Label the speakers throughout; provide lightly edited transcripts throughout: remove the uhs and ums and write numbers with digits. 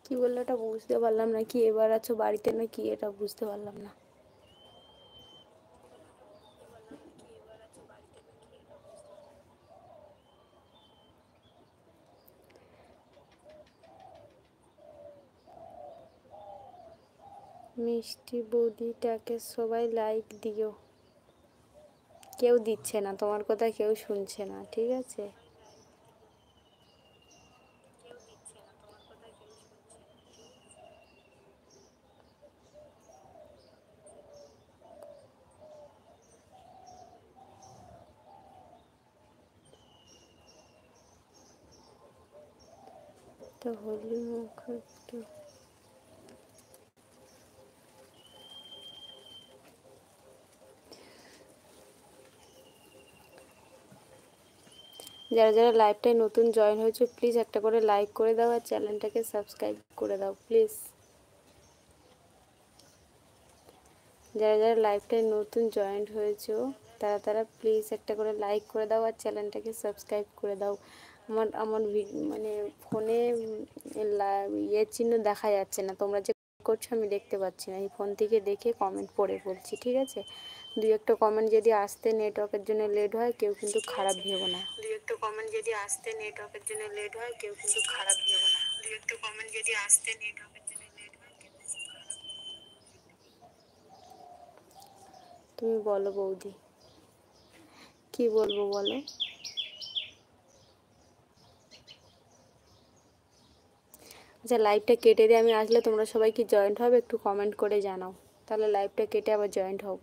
Speaker 1: কি বললো এটা বুঝতে পারলাম না। কি এবার আছো বাড়িতে না কি, এটা বুঝতে পারলাম না। মিষ্টি বৌদিটাকে সবাই লাইক দিও। কেউ দিচ্ছে না, তোমার কথা কেউ শুনছে না, ঠিক আছে? তো হোলি মুখ একটু যারা যারা লাইভটায় নতুন জয়েন হয়েছে প্লিজ একটা করে লাইক করে দাও আর চ্যানেলটাকে সাবস্ক্রাইব করে দাও প্লিজ। যারা যারা লাইভটায় নতুন জয়েন হয়েছো তারা তারা প্লিজ একটা করে লাইক করে দাও আর চ্যানেলটাকে সাবস্ক্রাইব করে দাও। আমার আমার মানে ফোনে চিহ্ন দেখা যাচ্ছে না, তোমরা যে করছো আমি দেখতে পাচ্ছি না। এই ফোন থেকে দেখে কমেন্ট পড়ে বলছি, ঠিক আছে? দুই একটা কমেন্ট যদি আসতে নেটওয়ার্কের জন্য লেট হয় কেউ কিন্তু খারাপ ভেবো না। দুই একটা কমেন্ট যদি আসতে নেটওয়ার্কের জন্য লেট হয় কেউ কিন্তু খারাপ ভেবো না। দুই একটা কমেন্ট যদি আসতে নেটওয়ার্কের জন্য লেট হয়। তুমি বলো বৌদি, কি বলবো বলো? আচ্ছা লাইভটা কেটে দিয়ে আমি আসলে তোমরা সবাই কি জয়েন্ট হবে একটু কমেন্ট করে জানাও, তাহলে লাইভটা কেটে আবার জয়েন্ট হব।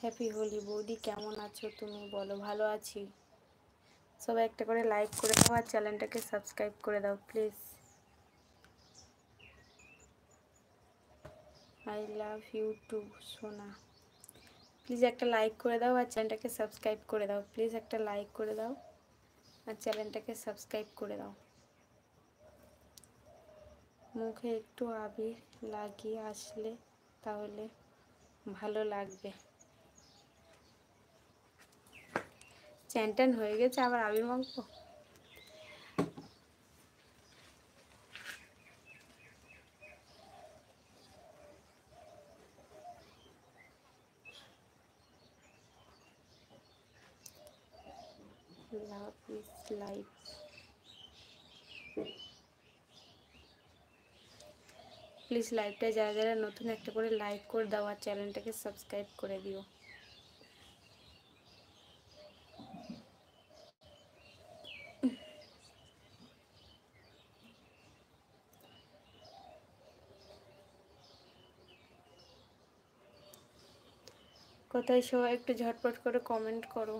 Speaker 1: হ্যাপি হোলি বৌদি, কেমন আছো তুমি বলো? ভালো আছি। সবাই একটা করে লাইক করে দাও আর চ্যানেলটাকে সাবস্ক্রাইব করে দাও please. I love you too সোনা। প্লিজ একটা লাইক করে দাও আর চ্যানেলটাকে সাবস্ক্রাইব করে দাও প্লিজ। একটা লাইক করে দাও আর চ্যানেলটাকে সাবস্ক্রাইব করে দাও। মুখে একটু আবির লাগিয়ে আসলে তাহলে ভালো লাগবে। চ্যান ট্যান হয়ে গেছে আবার আবির মাখবো? Love is life. প্লিজ লাইভটা যারা যারা নতুন একটা করে লাইক করে দাও আর চ্যানেলটাকে সাবস্ক্রাইব করে দিও। কোথায় সবাই একটু ঝটপট করে কমেন্ট করো।